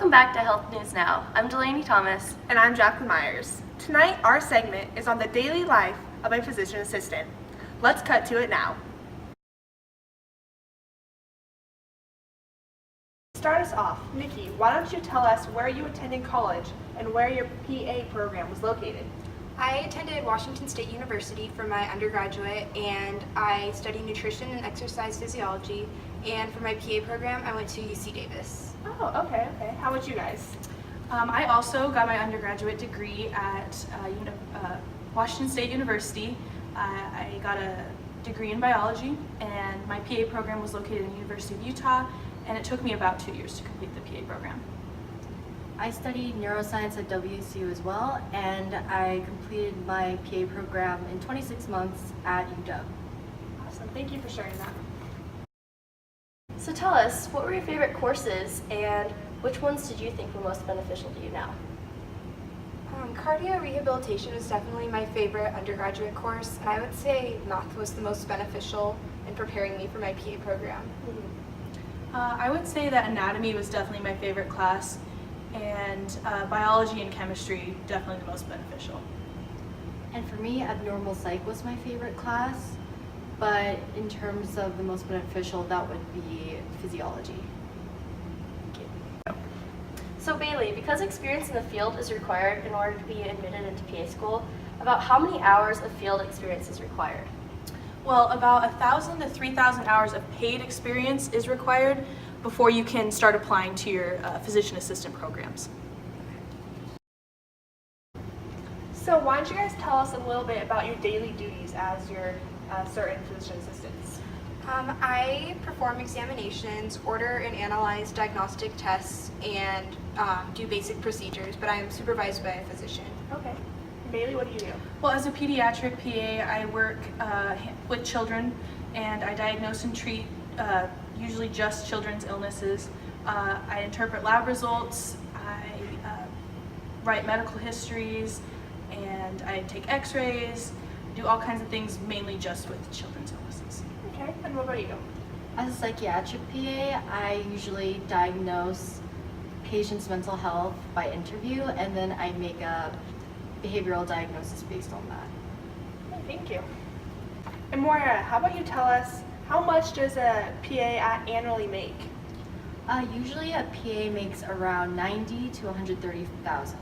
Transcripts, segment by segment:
Welcome back to Health News Now. I'm Delaney Thomas. And I'm Jacqueline Myers. Tonight, our segment is on the daily life of a physician assistant. Let's cut to it now. To start us off, Nikki, why don't you tell us where you attended college and where your PA program was located? I attended Washington State University for my undergraduate, and I studied nutrition and exercise physiology, and for my PA program I went to UC Davis. Oh, okay. How about you guys? I also got my undergraduate degree at Washington State University. I got a degree in biology, and my PA program was located in the University of Utah, and it took me about 2 years to complete the PA program. I studied neuroscience at WSU as well, and I completed my PA program in 26 months at UW. Awesome. Thank you for sharing that. So tell us, what were your favorite courses and which ones did you think were most beneficial to you now? Cardio rehabilitation was definitely my favorite undergraduate course, and I would say math was the most beneficial in preparing me for my PA program. I would say that anatomy was definitely my favorite class, and biology and chemistry definitely the most beneficial. And for me, abnormal psych was my favorite class, but in terms of the most beneficial, that would be physiology. So Bailey, because experience in the field is required in order to be admitted into PA school, about how many hours of field experience is required? Well, about 1,000 to 3,000 hours of paid experience is required before you can start applying to your physician assistant programs. So why don't you guys tell us a little bit about your daily duties as your certain physician assistants? I perform examinations, order and analyze diagnostic tests, and do basic procedures, but I am supervised by a physician. Okay. Bailey, what do you do? Well, as a pediatric PA, I work with children, and I diagnose and treat usually just children's illnesses. I interpret lab results, I write medical histories, and I take x-rays, do all kinds of things mainly just with children's illnesses. Okay, and what about you? As a psychiatric PA, I usually diagnose patients' mental health by interview, and then I make a behavioral diagnosis based on that. Okay, thank you. And Moira, how about you tell us, how much does a PA annually make? Usually a PA makes around 90 to 130,000.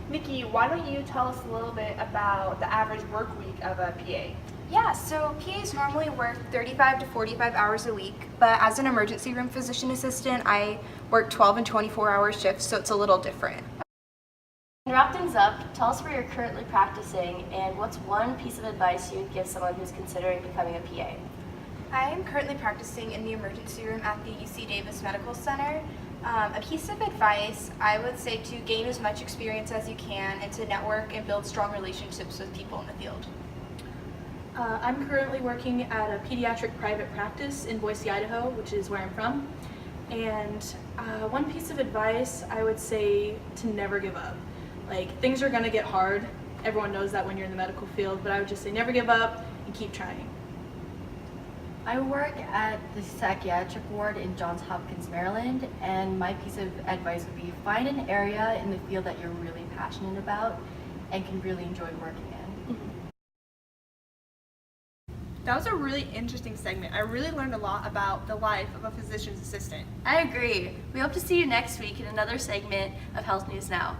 Nikki, why don't you tell us a little bit about the average work week of a PA? Yeah, so PAs normally work 35 to 45 hours a week, but as an emergency room physician assistant, I work 12 and 24-hour shifts, so it's a little different. To wrap things up, tell us where you're currently practicing and what's one piece of advice you would give someone who's considering becoming a PA? I am currently practicing in the emergency room at the UC Davis Medical Center. A piece of advice, I would say to gain as much experience as you can and to network and build strong relationships with people in the field. I'm currently working at a pediatric private practice in Boise, Idaho, which is where I'm from. And one piece of advice, I would say to never give up. Like, things are gonna get hard. Everyone knows that when you're in the medical field, but I would just say never give up and keep trying. I work at the psychiatric ward in Johns Hopkins, Maryland, and my piece of advice would be find an area in the field that you're really passionate about and can really enjoy working in. That was a really interesting segment. I really learned a lot about the life of a physician's assistant. I agree. We hope to see you next week in another segment of Health News Now.